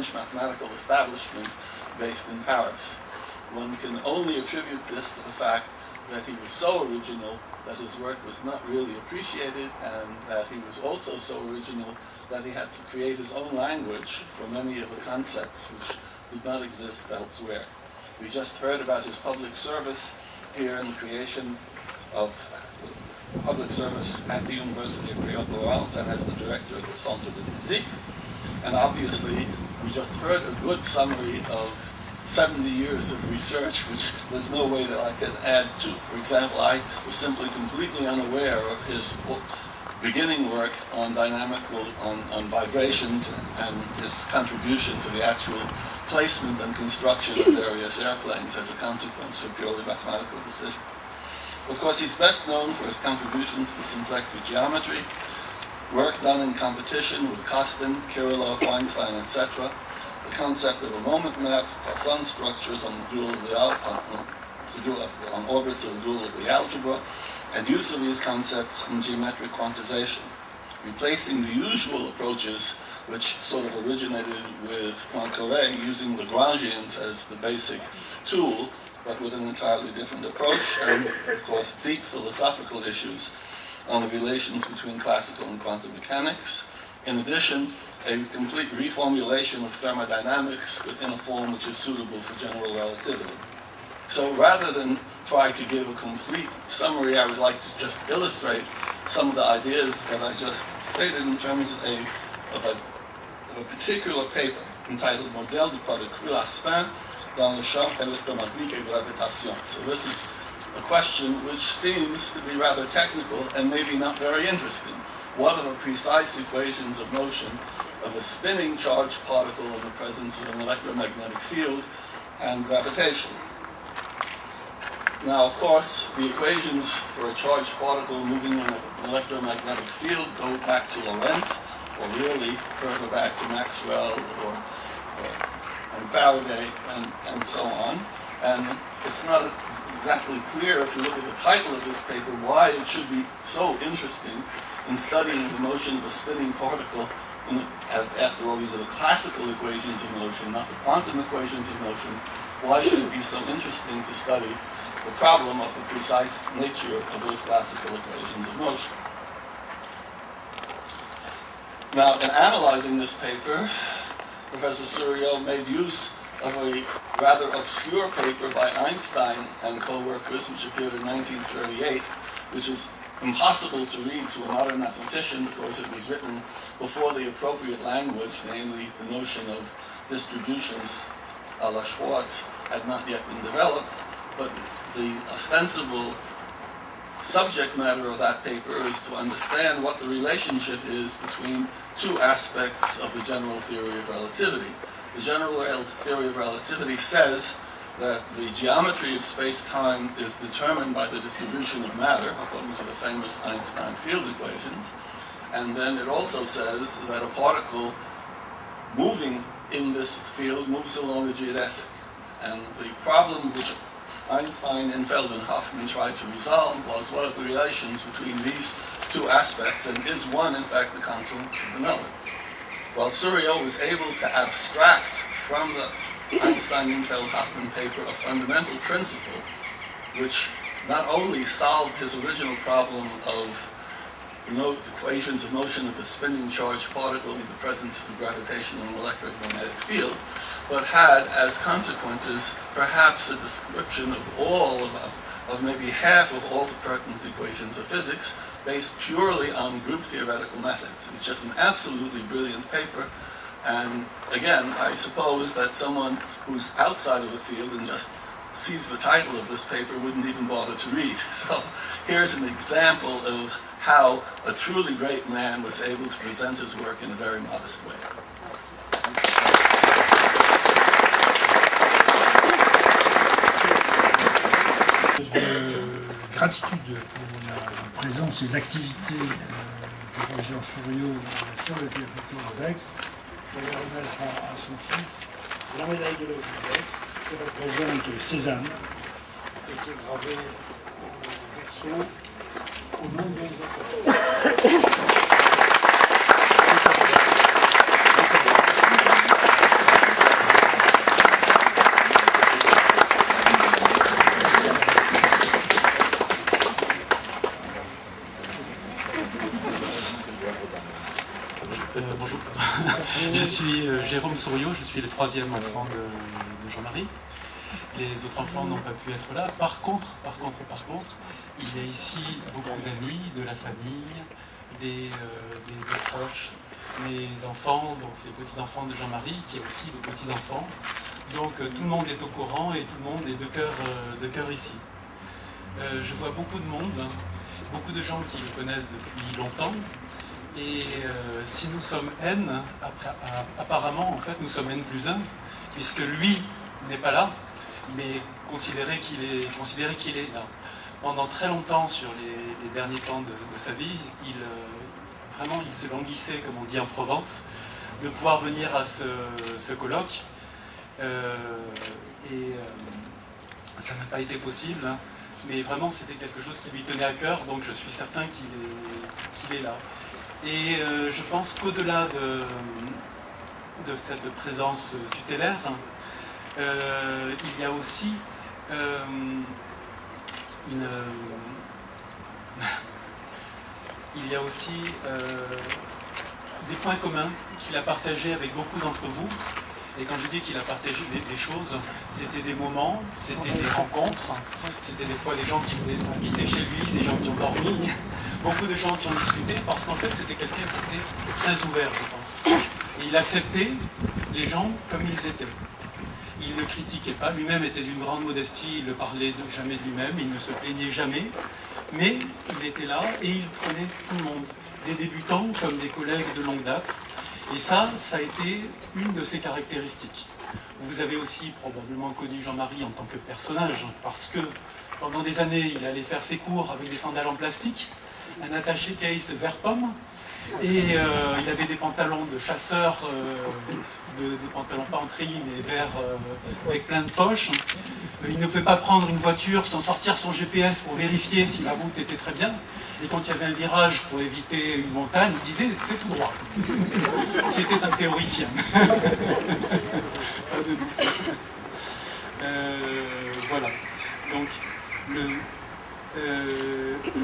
French mathematical establishment based in Paris. One can only attribute this to the fact that he was so original that his work was not really appreciated, and that he was also so original that he had to create his own language for many of the concepts which did not exist elsewhere. We just heard about his public service here in the creation of public service at the University of Clermont-Ferrand and as the director of the Centre de Physique. And obviously, we just heard a good summary of 70 years of research, which there's no way that I can add to. For example, I was simply completely unaware of his beginning work on on vibrations and his contribution to the actual placement and construction of various airplanes as a consequence of purely mathematical decision. Of course, he's best known for his contributions to symplectic geometry, work done in competition with Costin, Kirillov, Weinstein, etc., the concept of a moment map, Poisson structures on the dual of the on orbits of the dual of the algebra, and use of these concepts in geometric quantization, replacing the usual approaches which sort of originated with Poincaré, using Lagrangians as the basic tool, but with an entirely different approach, and of course deep philosophical issues on the relations between classical and quantum mechanics. In addition, a complete reformulation of thermodynamics within a form which is suitable for general relativity. So rather than try to give a complete summary, I would like to just illustrate some of the ideas that I just stated in terms of a particular paper entitled Modèle du particule à spin dans le champ électromagnétique et gravitation. So this is a question which seems to be rather technical and maybe not very interesting. What are the precise equations of motion of a spinning charged particle in the presence of an electromagnetic field and gravitation? Now, of course, the equations for a charged particle moving in an electromagnetic field go back to Lorentz, or really further back to Maxwell and Faraday and so on. And it's not exactly clear, if you look at the title of this paper, why it should be so interesting in studying the motion of a spinning particle. After all, these are the classical equations of motion, not the quantum equations of motion. Why should it be so interesting to study the problem of the precise nature of those classical equations of motion? Now, in analyzing this paper, Professor Suriot made use of a rather obscure paper by Einstein and co-workers, which appeared in 1938, which is impossible to read to a modern mathematician because it was written before the appropriate language, namely the notion of distributions a la Schwartz, had not yet been developed. But the ostensible subject matter of that paper is to understand what the relationship is between two aspects of the general theory of relativity. The general theory of relativity says that the geometry of space-time is determined by the distribution of matter, according to the famous Einstein field equations. And then it also says that a particle moving in this field moves along a geodesic. And the problem which Einstein, Infeld, and Hoffman tried to resolve was what are the relations between these two aspects, and is one, in fact, the consequence of another? Well, Suriot was able to abstract from the Einstein, Infeld, Hoffman paper a fundamental principle which not only solved his original problem of the equations of motion of a spinning charged particle in the presence of a gravitational and electromagnetic field, but had as consequences perhaps a description of maybe half of all the pertinent equations of physics based purely on group theoretical methods. It's just an absolutely brilliant paper. And again, I suppose that someone who's outside of the field and just sees the title of this paper wouldn't even bother to read. So here's an example of how a truly great man was able to present his work in a very modest way. Gratitude pour la présence et l'activité du professeur Suriot sur le territoire d'Aix, pour le remettre à son fils la médaille de l'œuvre d'Aix qui représente Cézanne, qui a été gravée au berceau au nom de Jérôme Souriau, je suis le troisième enfant de Jean-Marie. Les autres enfants n'ont pas pu être là. Par contre, il y a ici beaucoup d'amis, de la famille, des proches, mes enfants, donc c'est les petits-enfants de Jean-Marie, qui est aussi de petits-enfants. Donc tout le monde est au courant et tout le monde est de cœur ici. Je vois beaucoup de monde, hein, beaucoup de gens qui le connaissent depuis longtemps. Et si nous sommes N, apparemment, en fait, nous sommes N+1, puisque lui n'est pas là, mais considérez qu'il est là. Pendant très longtemps, sur les derniers temps de sa vie, vraiment, il se languissait, comme on dit en Provence, de pouvoir venir à ce colloque. Ça n'a pas été possible, hein, mais vraiment, c'était quelque chose qui lui tenait à cœur, donc je suis certain qu'il est là. Et je pense qu'au-delà de cette présence tutélaire, il y a aussi des points communs qu'il a partagés avec beaucoup d'entre vous. Et quand je dis qu'il a partagé des choses, c'était des moments, c'était des rencontres, c'était des fois des gens qui venaient habiter chez lui, des gens qui ont dormi, beaucoup de gens qui ont discuté, parce qu'en fait c'était quelqu'un qui était très ouvert, je pense. Et il acceptait les gens comme ils étaient. Il ne critiquait pas, lui-même était d'une grande modestie, il ne parlait jamais de lui-même, il ne se plaignait jamais, mais il était là et il prenait tout le monde, des débutants comme des collègues de longue date. Et ça a été une de ses caractéristiques. Vous avez aussi probablement connu Jean-Marie en tant que personnage, parce que pendant des années, il allait faire ses cours avec des sandales en plastique, un attaché case vert pomme, et il avait des pantalons de chasseur, des pantalons pas en treillis, mais verts avec plein de poches. Il ne pouvait pas prendre une voiture sans sortir son GPS pour vérifier si la route était très bien. Et quand il y avait un virage pour éviter une montagne, il disait « c'est tout droit ». C'était un théoricien. Pas de doute. Voilà. Donc,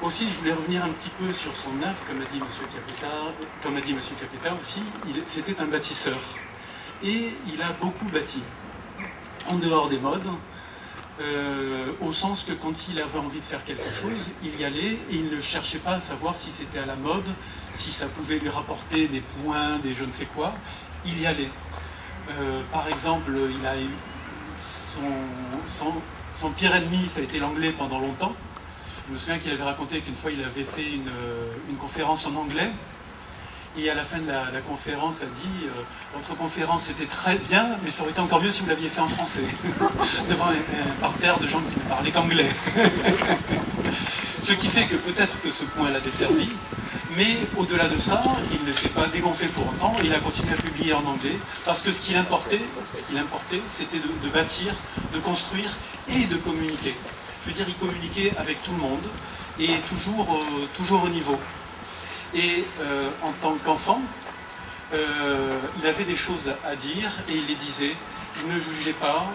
aussi, je voulais revenir un petit peu sur son œuvre, comme a dit M. Capetta aussi. C'était un bâtisseur. Et il a beaucoup bâti, en dehors des modes, au sens que quand il avait envie de faire quelque chose, il y allait et il ne cherchait pas à savoir si c'était à la mode, si ça pouvait lui rapporter des points, des je ne sais quoi, il y allait. Par exemple, il a eu son pire ennemi, ça a été l'anglais pendant longtemps. Je me souviens qu'il avait raconté qu'une fois il avait fait une conférence en anglais. Et à la fin de la conférence, a dit votre conférence était très bien, mais ça aurait été encore mieux si vous l'aviez fait en français, devant un parterre de gens qui ne parlaient qu'anglais. Ce qui fait que peut-être que ce point l'a desservi, mais au-delà de ça, il ne s'est pas dégonflé pour autant, il a continué à publier en anglais, parce que ce qui l'importait, c'était de bâtir, de construire et de communiquer. Je veux dire, il communiquait avec tout le monde, et toujours au niveau. Et en tant qu'enfant, il avait des choses à dire et il les disait. Il ne jugeait pas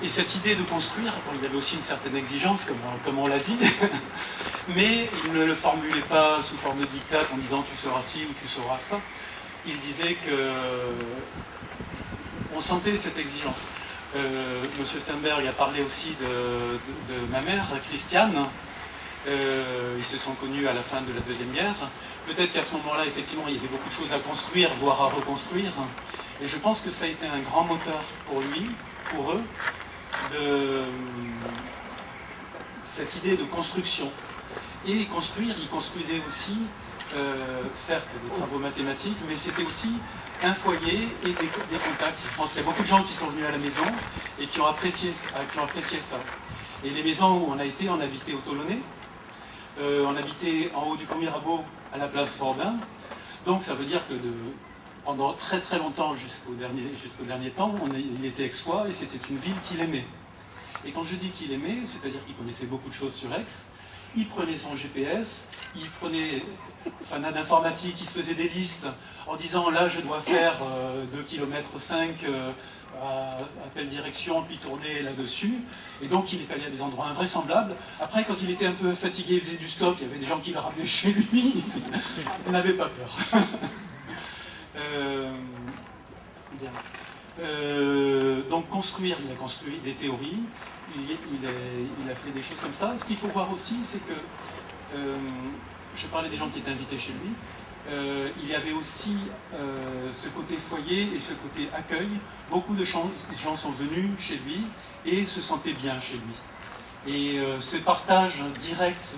et cette idée de construire, bon, il avait aussi une certaine exigence, comme on l'a dit, mais il ne le formulait pas sous forme de diktat en disant tu seras ci ou tu seras ça. Il disait que on sentait cette exigence. Monsieur Sternberg a parlé aussi de ma mère, Christiane. Ils se sont connus à la fin de la Deuxième Guerre. Peut-être qu'à ce moment-là, effectivement, il y avait beaucoup de choses à construire, voire à reconstruire. Et je pense que ça a été un grand moteur pour lui, pour eux, de cette idée de construction. Et construire, il construisait aussi, certes, des travaux mathématiques, mais c'était aussi un foyer et des contacts. Je pense qu'il y a beaucoup de gens qui sont venus à la maison et qui ont apprécié ça. Et les maisons où on a été, on habitait au Tolonais. On habitait en haut du premier rabot à la place Forbin. Donc ça veut dire que pendant très très longtemps, jusqu'au dernier temps, il était aixois et c'était une ville qu'il aimait. Et quand je dis qu'il aimait, c'est-à-dire qu'il connaissait beaucoup de choses sur Aix, il prenait son GPS, il prenait fanat d'informatique, il se faisait des listes en disant là je dois faire 2,5 km à telle direction, puis tourner là-dessus. Et donc il est allé à des endroits invraisemblables. Après, quand il était un peu fatigué, il faisait du stop, il y avait des gens qui le ramenaient chez lui. Il n'avait pas peur. construire, il a construit des théories, il a fait des choses comme ça. Ce qu'il faut voir aussi, c'est que, je parlais des gens qui étaient invités chez lui, il y avait aussi ce côté foyer et ce côté accueil. Beaucoup de gens sont venus chez lui et se sentaient bien chez lui. Et ce partage direct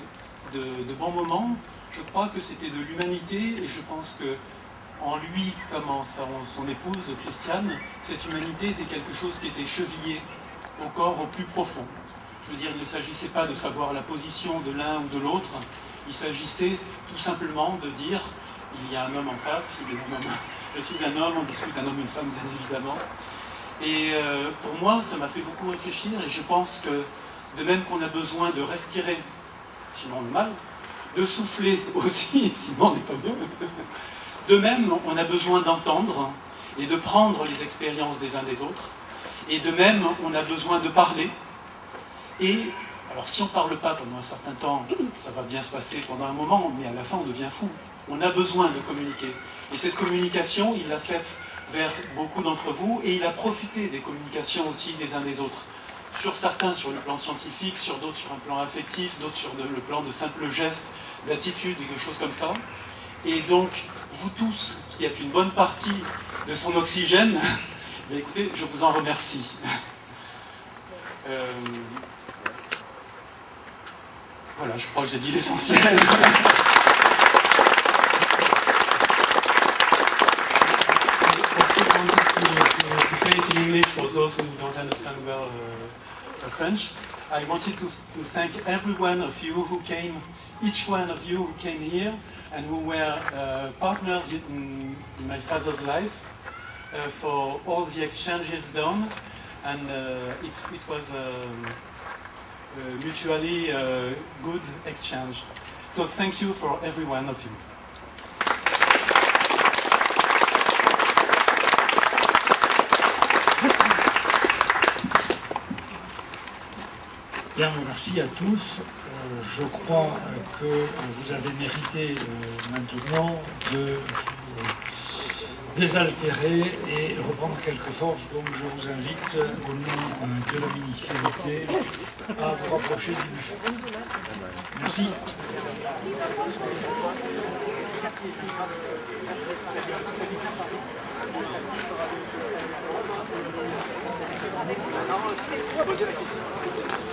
de bons moments, je crois que c'était de l'humanité, et je pense que en lui, comme en son épouse Christiane, cette humanité était quelque chose qui était chevillé au corps au plus profond. Je veux dire, il ne s'agissait pas de savoir la position de l'un ou de l'autre, il s'agissait tout simplement de dire, il y a un homme en face, il y a un homme, je suis un homme, on discute un homme et une femme bien évidemment. Et pour moi, ça m'a fait beaucoup réfléchir, et je pense que de même qu'on a besoin de respirer, sinon on est mal, de souffler aussi, sinon on n'est pas bien. De même, on a besoin d'entendre et de prendre les expériences des uns des autres. Et de même, on a besoin de parler. Et, alors si on ne parle pas pendant un certain temps, ça va bien se passer pendant un moment, mais à la fin, on devient fou. On a besoin de communiquer. Et cette communication, il l'a faite vers beaucoup d'entre vous, et il a profité des communications aussi des uns des autres. Sur certains sur le plan scientifique, sur d'autres sur un plan affectif, d'autres sur le plan de simples gestes, d'attitude et de choses comme ça. Et donc, vous tous, qui êtes une bonne partie de son oxygène, bien écoutez, je vous en remercie. Voilà, je crois que j'ai dit l'essentiel. To say it in English for those who don't understand well French, I wanted to thank every one of you who came, each one of you who came here and who were partners in my father's life for all the exchanges done, and it was a mutually good exchange. So thank you for every one of you. Bien, merci à tous. Je crois que vous avez mérité maintenant de vous désaltérer et reprendre quelques forces. Donc je vous invite, au nom de la municipalité, à vous rapprocher du buffet. Merci. Poser la question.